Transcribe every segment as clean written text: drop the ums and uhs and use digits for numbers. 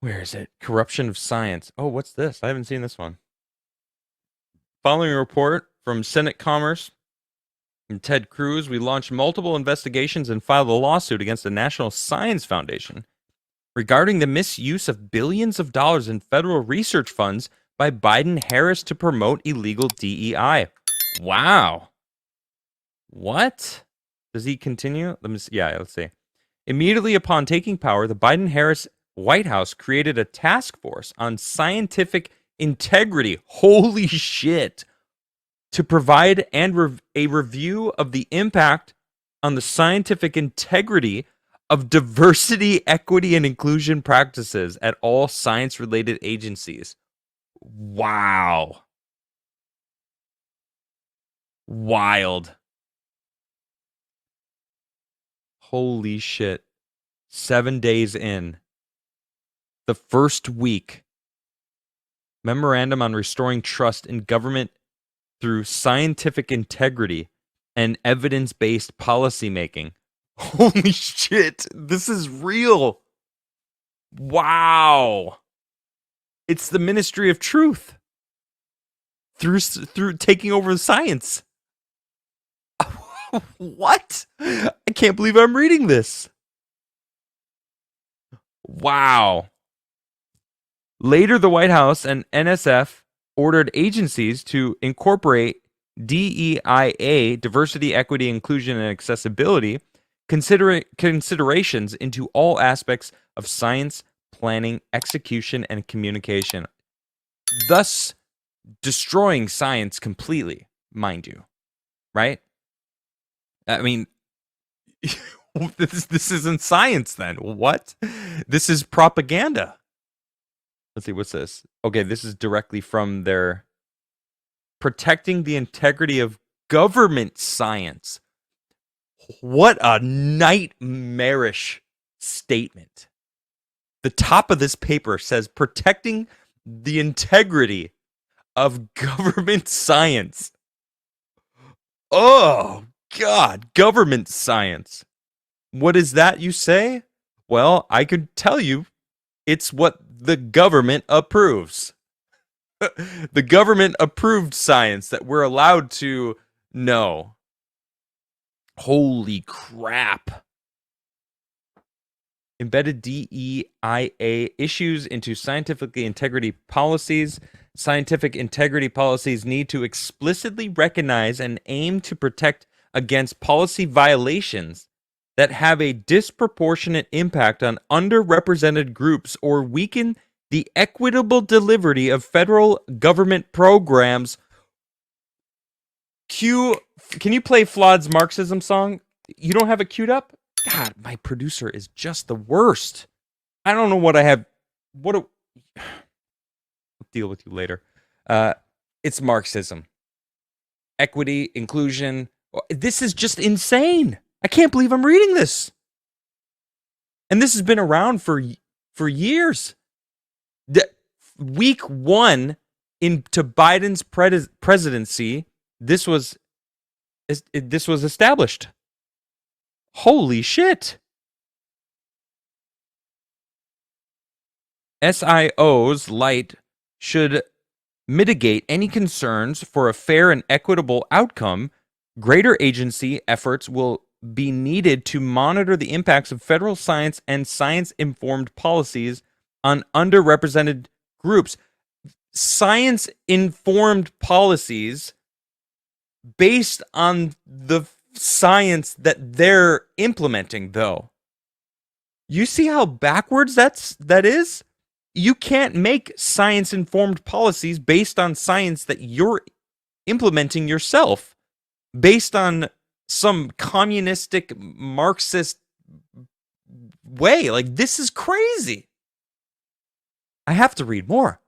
Where is it? Corruption of science. Oh, what's this? I haven't seen this one. Following a report from Senate Commerce and Ted Cruz, we launched multiple investigations and filed a lawsuit against the National Science Foundation regarding the misuse of billions of dollars in federal research funds by Biden-Harris to promote illegal DEI. Wow. What? Does he continue? Let's see. Immediately upon taking power, the Biden-Harris White House created a task force on scientific integrity. Holy shit. To provide a review of the impact on the scientific integrity of diversity, equity, and inclusion practices at all science-related agencies. Wow. Wild. Holy shit. 7 days in. The first week. Memorandum on restoring trust in government through scientific integrity and evidence-based policymaking. Holy shit. This is real. Wow. It's the Ministry of Truth. Through taking over the science. What? I can't believe I'm reading this. Wow. Later, the White House and NSF ordered agencies to incorporate DEIA, diversity, equity, inclusion, and accessibility, considerations into all aspects of science, planning, execution, and communication, thus destroying science completely, mind you. Right? I mean, this isn't science then. What? This is propaganda. Let's see, what's this? Okay, this is directly from their protecting the integrity of government science. What a nightmarish statement. The top of this paper says protecting the integrity of government science. Oh, God, government science. What is that you say? Well, I could tell you it's what the government approves. The government approved science that we're allowed to know. Holy crap. Embedded DEIA issues into scientific integrity policies. Scientific integrity policies need to explicitly recognize and aim to protect against policy violations that have a disproportionate impact on underrepresented groups or weaken the equitable delivery of federal government programs. Can you play Flood's Marxism song? You don't have it queued up? God, my producer is just the worst. I don't know what I have. I'll deal with you later. It's Marxism. Equity, inclusion. This is just insane. I can't believe I'm reading this. And this has been around for years. Week 1 into Biden's presidency, this was established. Holy shit. SIO's light should mitigate any concerns for a fair and equitable outcome. Greater agency efforts will be needed to monitor the impacts of federal science and science-informed policies on underrepresented groups. Science-informed policies based on the science that they're implementing, though. You see how backwards that is? You can't make science-informed policies based on science that you're implementing yourself, based on some communistic Marxist way. Like, this is crazy. I have to read more.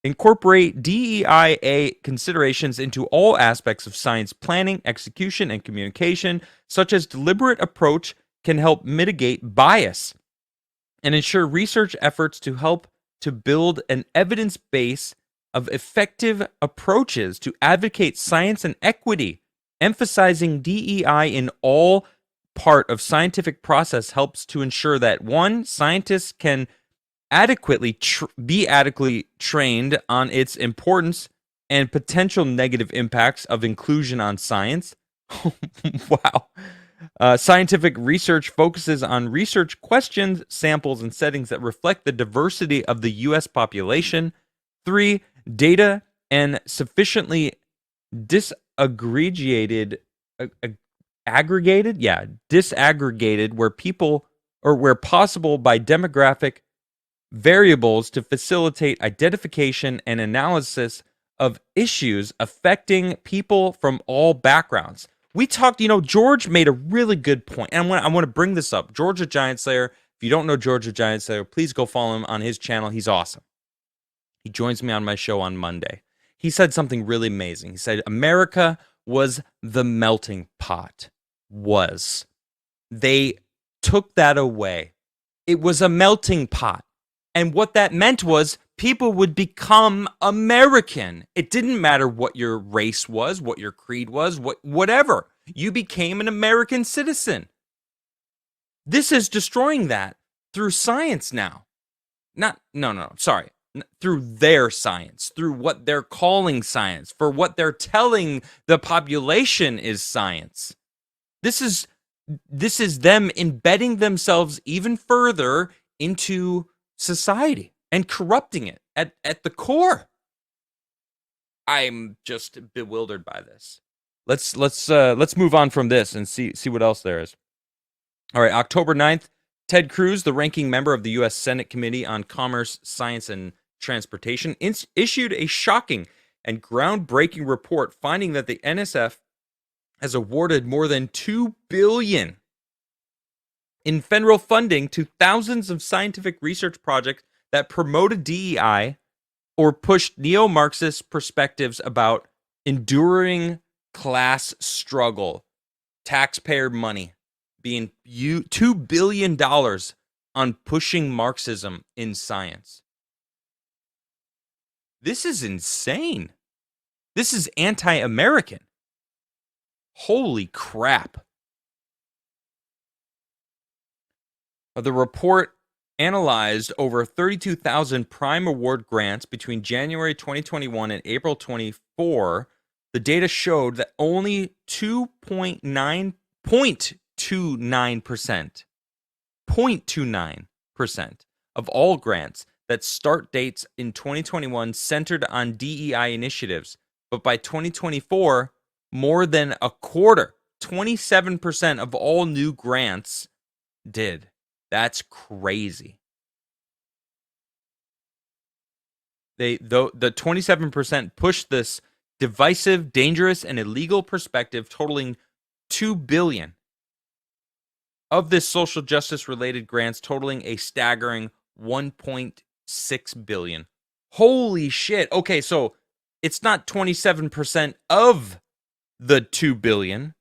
Incorporate DEIA considerations into all aspects of science planning, execution, and communication, such as deliberate approach can help mitigate bias and ensure research efforts to help to build an evidence base of effective approaches to advocate science and equity, emphasizing DEI in all part of scientific process helps to ensure that one, scientists can be adequately trained on its importance and potential negative impacts of inclusion on science. Wow. Scientific research focuses on research questions, samples, and settings that reflect the diversity of the U.S. population. 3, data and sufficiently disaggregated, disaggregated where possible by demographic variables to facilitate identification and analysis of issues affecting people from all backgrounds. We talked, George made a really good point, and I want to bring this up. George the Giant Slayer. If you don't know George the Giant Slayer, please go follow him on his channel. He's awesome. He joins me on my show on Monday. He said something really amazing. He said, America was the melting pot. They took that away. It was a melting pot. And what that meant was people would become American. It didn't matter what your race was, what your creed was, whatever. You became an American citizen. This is destroying that through science now. Through their science, through what they're calling science, for what they're telling the population is science. This is them embedding themselves even further into society and corrupting it at the core. I'm just bewildered by this. Let's move on from this and see what else there is. All right, October 9th, Ted Cruz, the ranking member of the U.S. Senate Committee on Commerce, Science, and Transportation, issued a shocking and groundbreaking report finding that the NSF has awarded more than $2 billion in federal funding to thousands of scientific research projects that promoted DEI or pushed neo-Marxist perspectives about enduring class struggle, taxpayer money being $2 billion on pushing Marxism in science. This is insane. This is anti-American. Holy crap. The report analyzed over 32,000 Prime Award grants between January 2021 and April 24. The data showed that only 0.29% of all grants that start dates in 2021 centered on DEI initiatives, but by 2024, more than a quarter, 27% of all new grants did. That's crazy. The 27% pushed this divisive, dangerous, and illegal perspective totaling $2 billion. Of this social justice related grants totaling a staggering $1.6 billion. Holy shit. Okay, so it's not 27% of the $2 billion.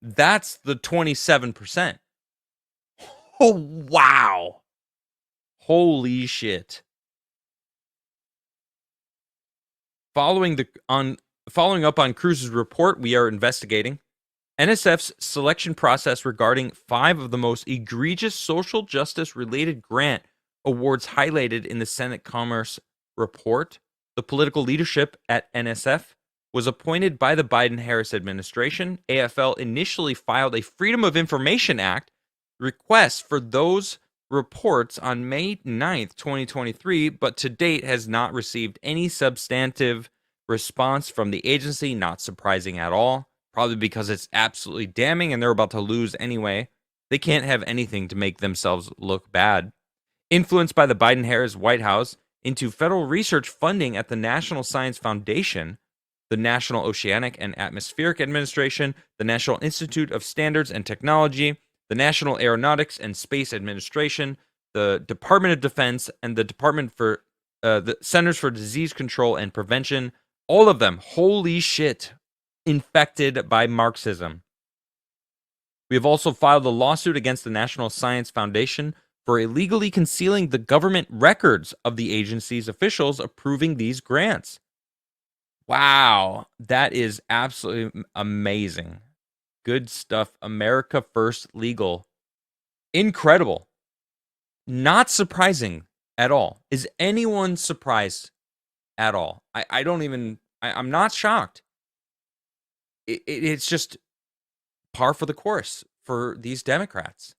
That's the 27%. Oh, wow. Holy shit. Following up on Cruz's report, we are investigating NSF's selection process regarding 5 of the most egregious social justice related grant awards highlighted in the Senate Commerce report. The political leadership at NSF was appointed by the Biden-Harris administration. AFL initially filed a Freedom of Information Act request for those reports on May 9th, 2023, but to date has not received any substantive response from the agency. Not surprising at all, probably because it's absolutely damning and they're about to lose anyway. They can't have anything to make themselves look bad. Influenced by the Biden-Harris White House into federal research funding at the National Science Foundation, the National Oceanic and Atmospheric Administration, the National Institute of Standards and Technology, the National Aeronautics and Space Administration, the Department of Defense, and the Department for the Centers for Disease Control and Prevention. All of them, holy shit, infected by Marxism. We have also filed a lawsuit against the National Science Foundation for illegally concealing the government records of the agency's officials approving these grants. Wow, that is absolutely amazing. Good stuff. America First Legal. Incredible. Not surprising at all. Is anyone surprised at all? I don't even, I'm not shocked. It's just par for the course for these Democrats.